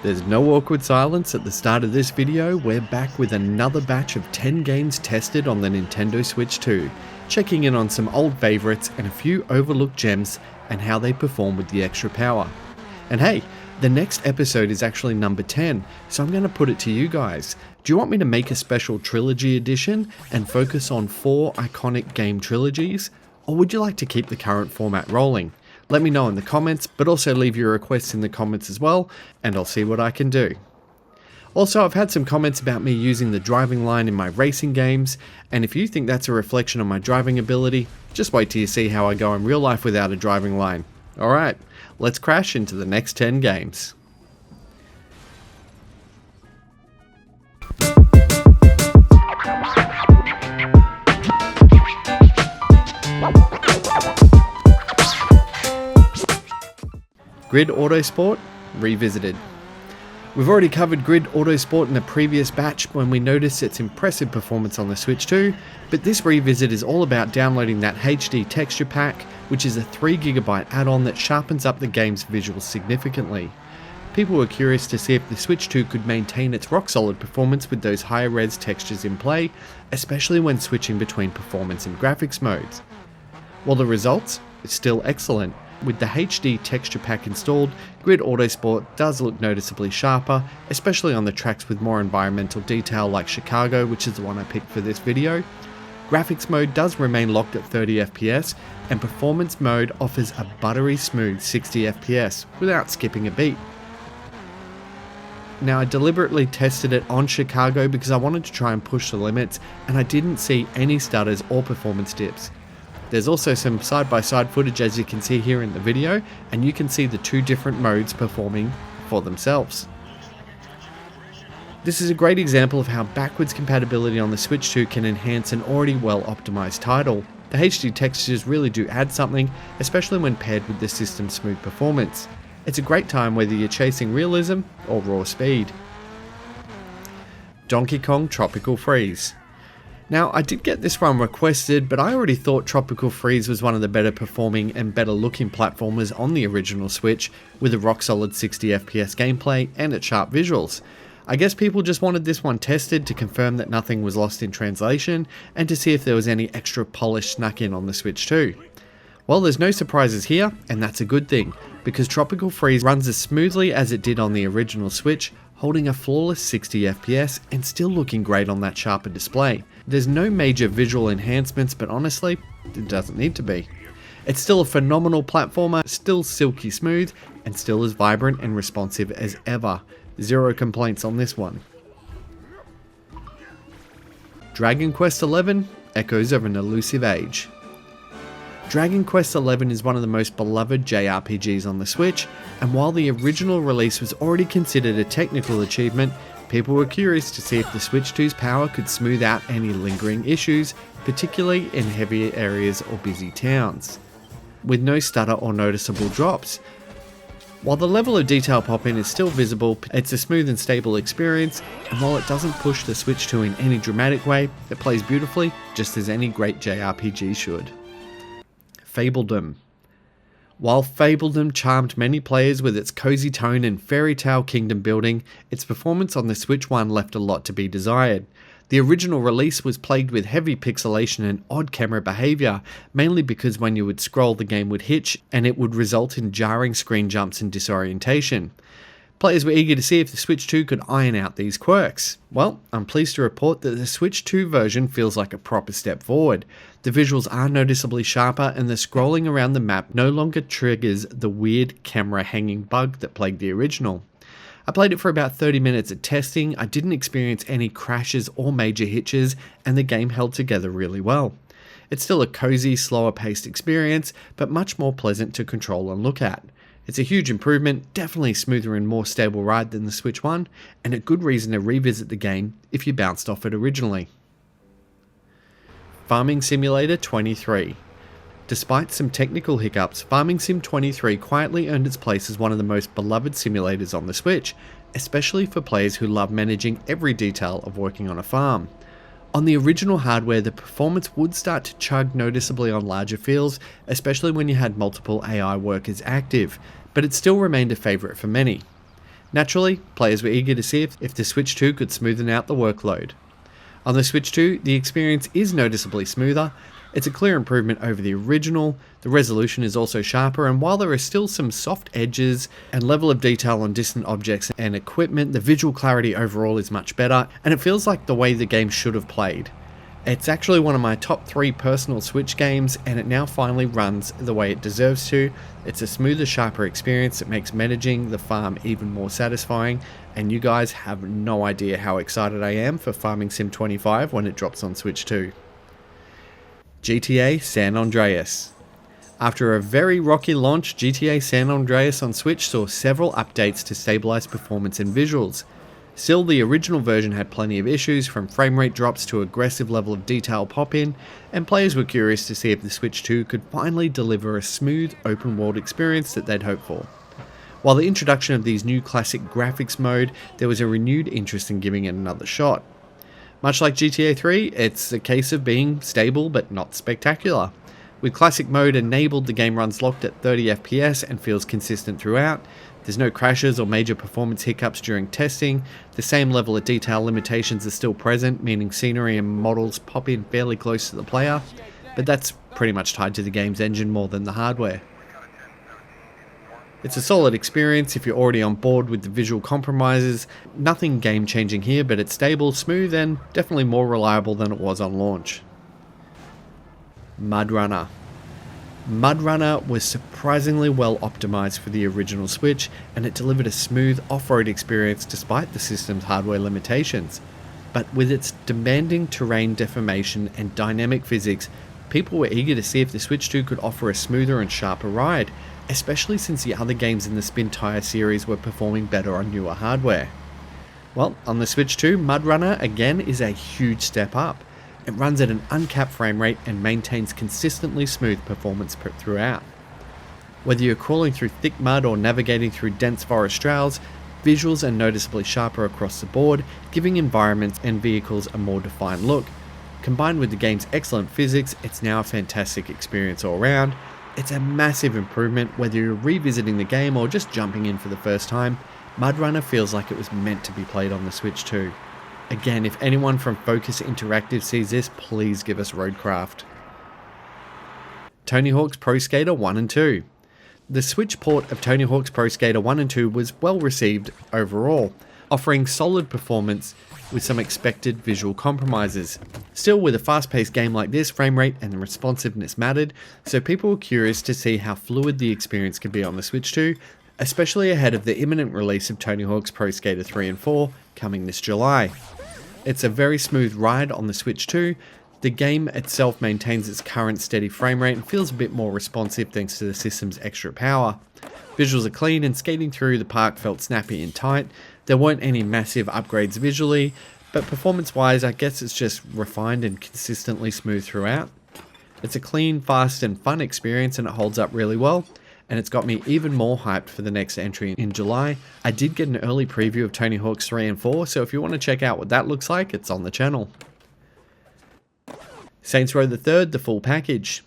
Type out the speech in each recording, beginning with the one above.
There's no awkward silence at the start of this video. We're back with another batch of 10 games tested on the Nintendo Switch 2, checking in on some old favourites and a few overlooked gems and how they perform with the extra power. And hey, the next episode is actually number 10, so I'm going to put it to you guys. Do you want me to make a special trilogy edition and focus on 4 iconic game trilogies? Or would you like to keep the current format rolling? Let me know in the comments, but also leave your requests in the comments as well, and I'll see what I can do. Also, I've had some comments about me using the driving line in my racing games, and if you think that's a reflection on my driving ability, just wait till you see how I go in real life without a driving line. Alright, let's crash into the next 10 games. Grid Autosport Revisited. We've already covered Grid Autosport in a previous batch when we noticed its impressive performance on the Switch 2, but this revisit is all about downloading that HD texture pack, which is a 3GB add-on that sharpens up the game's visuals significantly. People were curious to see if the Switch 2 could maintain its rock-solid performance with those higher res textures in play, especially when switching between performance and graphics modes. While the results are still excellent. With the HD texture pack installed, Grid Autosport does look noticeably sharper, especially on the tracks with more environmental detail like Chicago, which is the one I picked for this video. Graphics mode does remain locked at 30 FPS, and performance mode offers a buttery smooth 60 FPS without skipping a beat. Now, I deliberately tested it on Chicago because I wanted to try and push the limits, and I didn't see any stutters or performance dips. There's also some side-by-side footage as you can see here in the video, and you can see the 2 different modes performing for themselves. This is a great example of how backwards compatibility on the Switch 2 can enhance an already well-optimized title. The HD textures really do add something, especially when paired with the system's smooth performance. It's a great time whether you're chasing realism or raw speed. Donkey Kong Tropical Freeze. Now, I did get this one requested, but I already thought Tropical Freeze was one of the better performing and better looking platformers on the original Switch, with a rock solid 60 FPS gameplay and its sharp visuals. I guess people just wanted this one tested to confirm that nothing was lost in translation, and to see if there was any extra polish snuck in on the Switch too. Well, there's no surprises here, and that's a good thing, because Tropical Freeze runs as smoothly as it did on the original Switch, holding a flawless 60 FPS and still looking great on that sharper display. There's no major visual enhancements, but honestly, it doesn't need to be. It's still a phenomenal platformer, still silky smooth, and still as vibrant and responsive as ever. Zero complaints on this one. Dragon Quest XI Echoes of an Elusive Age. Dragon Quest XI is one of the most beloved JRPGs on the Switch, and while the original release was already considered a technical achievement, people were curious to see if the Switch 2's power could smooth out any lingering issues, particularly in heavier areas or busy towns, with no stutter or noticeable drops. While the level of detail pop-in is still visible, it's a smooth and stable experience, and while it doesn't push the Switch 2 in any dramatic way, it plays beautifully, just as any great JRPG should. Fabledom. While Fabledom charmed many players with its cozy tone and fairy tale kingdom building, its performance on the Switch 1 left a lot to be desired. The original release was plagued with heavy pixelation and odd camera behaviour, mainly because when you would scroll the game would hitch and it would result in jarring screen jumps and disorientation. Players were eager to see if the Switch 2 could iron out these quirks. Well, I'm pleased to report that the Switch 2 version feels like a proper step forward. The visuals are noticeably sharper, and the scrolling around the map no longer triggers the weird camera hanging bug that plagued the original. I played it for about 30 minutes at testing. I didn't experience any crashes or major hitches, and the game held together really well. It's still a cozy, slower paced experience, but much more pleasant to control and look at. It's a huge improvement, definitely smoother and more stable ride than the Switch 1, and a good reason to revisit the game if you bounced off it originally. Farming Simulator 23. Despite some technical hiccups, Farming Sim 23 quietly earned its place as one of the most beloved simulators on the Switch, especially for players who love managing every detail of working on a farm. On the original hardware, the performance would start to chug noticeably on larger fields, especially when you had multiple AI workers active, but it still remained a favourite for many. Naturally, players were eager to see if the Switch 2 could smoothen out the workload. On the Switch 2, the experience is noticeably smoother. It's a clear improvement over the original, the resolution is also sharper, and while there are still some soft edges and level of detail on distant objects and equipment, the visual clarity overall is much better, and it feels like the way the game should have played. It's actually one of my top 3 personal Switch games, and it now finally runs the way it deserves to. It's a smoother, sharper experience that makes managing the farm even more satisfying, and you guys have no idea how excited I am for Farming Sim 25 when it drops on Switch 2. GTA San Andreas. After a very rocky launch, GTA San Andreas on Switch saw several updates to stabilize performance and visuals. Still, the original version had plenty of issues, from frame rate drops to aggressive level of detail pop-in, and players were curious to see if the Switch 2 could finally deliver a smooth, open-world experience that they'd hoped for. While the introduction of these new classic graphics mode, there was a renewed interest in giving it another shot. Much like GTA 3, it's a case of being stable but not spectacular. With classic mode enabled, the game runs locked at 30 FPS and feels consistent throughout. There's no crashes or major performance hiccups during testing. The same level of detail limitations are still present, meaning scenery and models pop in fairly close to the player, but that's pretty much tied to the game's engine more than the hardware. It's a solid experience if you're already on board with the visual compromises. Nothing game changing here, but it's stable, smooth, and definitely more reliable than it was on launch. Mudrunner. Mudrunner was surprisingly well optimized for the original Switch, and it delivered a smooth off-road experience despite the system's hardware limitations. But with its demanding terrain deformation and dynamic physics, people were eager to see if the Switch 2 could offer a smoother and sharper ride, especially since the other games in the Spin Tire series were performing better on newer hardware. Well, on the Switch 2, Mudrunner again is a huge step up. It runs at an uncapped frame rate and maintains consistently smooth performance throughout. Whether you're crawling through thick mud or navigating through dense forest trails, visuals are noticeably sharper across the board, giving environments and vehicles a more defined look. Combined with the game's excellent physics, it's now a fantastic experience all around. It's a massive improvement whether you're revisiting the game or just jumping in for the first time. Mudrunner feels like it was meant to be played on the Switch 2. Again, if anyone from Focus Interactive sees this, please give us Roadcraft. Tony Hawk's Pro Skater 1 and 2. The Switch port of Tony Hawk's Pro Skater 1 and 2 was well received overall, offering solid performance with some expected visual compromises. Still, with a fast-paced game like this, frame rate and responsiveness mattered, so people were curious to see how fluid the experience could be on the Switch 2, especially ahead of the imminent release of Tony Hawk's Pro Skater 3 and 4 coming this July. It's a very smooth ride on the Switch 2. The game itself maintains its current steady frame rate and feels a bit more responsive thanks to the system's extra power. Visuals are clean and skating through the park felt snappy and tight. There weren't any massive upgrades visually, but performance-wise I guess it's just refined and consistently smooth throughout. It's a clean, fast and fun experience and it holds up really well, and it's got me even more hyped for the next entry in July. I did get an early preview of Tony Hawk's 3 and 4, so if you want to check out what that looks like, it's on the channel. Saints Row the Third, the full package.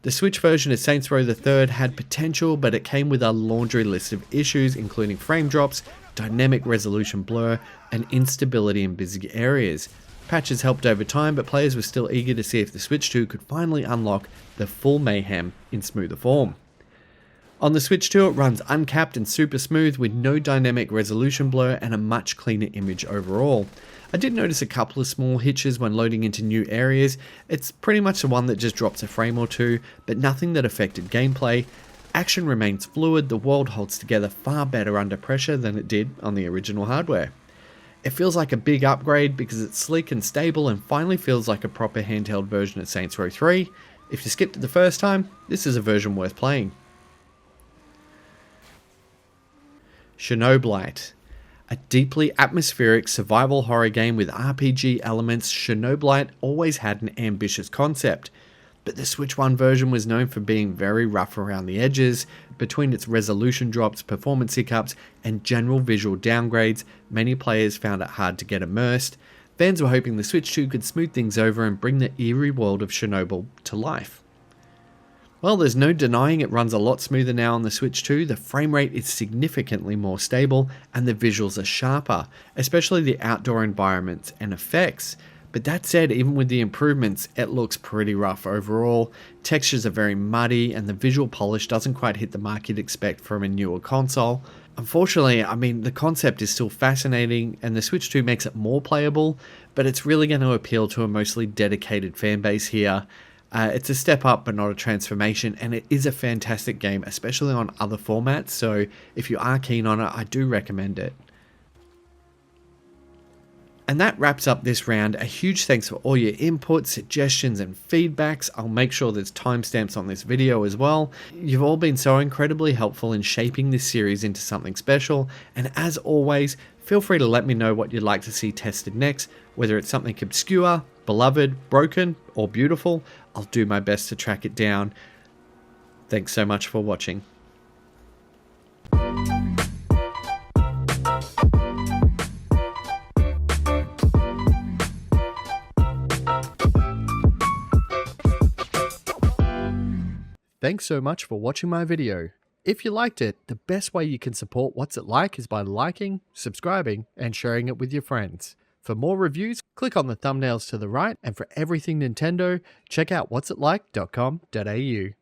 The Switch version of Saints Row the Third had potential, but it came with a laundry list of issues, including frame drops, dynamic resolution blur, and instability in busy areas. Patches helped over time, but players were still eager to see if the Switch 2 could finally unlock the full mayhem in smoother form. On the Switch 2, it runs uncapped and super smooth with no dynamic resolution blur and a much cleaner image overall. I did notice a couple of small hitches when loading into new areas. It's pretty much the one that just drops a frame or two, but nothing that affected gameplay. Action remains fluid, the world holds together far better under pressure than it did on the original hardware. It feels like a big upgrade because it's sleek and stable and finally feels like a proper handheld version of Saints Row 3. If you skipped it the first time, this is a version worth playing. Chernobylite. A deeply atmospheric survival horror game with RPG elements, Chernobylite always had an ambitious concept, but the Switch 1 version was known for being very rough around the edges. Between its resolution drops, performance hiccups, and general visual downgrades, many players found it hard to get immersed. Fans were hoping the Switch 2 could smooth things over and bring the eerie world of Chernobyl to life. Well, there's no denying it runs a lot smoother now on the Switch 2, the frame rate is significantly more stable, and the visuals are sharper, especially the outdoor environments and effects. But that said, even with the improvements, it looks pretty rough overall. Textures are very muddy, and the visual polish doesn't quite hit the mark you'd expect from a newer console. Unfortunately, I mean, the concept is still fascinating, and the Switch 2 makes it more playable, but it's really going to appeal to a mostly dedicated fan base here. It's a step up, but not a transformation, and it is a fantastic game, especially on other formats, so if you are keen on it, I do recommend it. And that wraps up this round. A huge thanks for all your input, suggestions, and feedbacks. I'll make sure there's timestamps on this video as well. You've all been so incredibly helpful in shaping this series into something special, and as always, feel free to let me know what you'd like to see tested next, whether it's something obscure, beloved, broken, or beautiful. I'll do my best to track it down. Thanks so much for watching. Thanks so much for watching my video. If you liked it, the best way you can support What's It Like is by liking, subscribing, and sharing it with your friends. For more reviews, click on the thumbnails to the right, and for everything Nintendo, check out whatsitlike.com.au.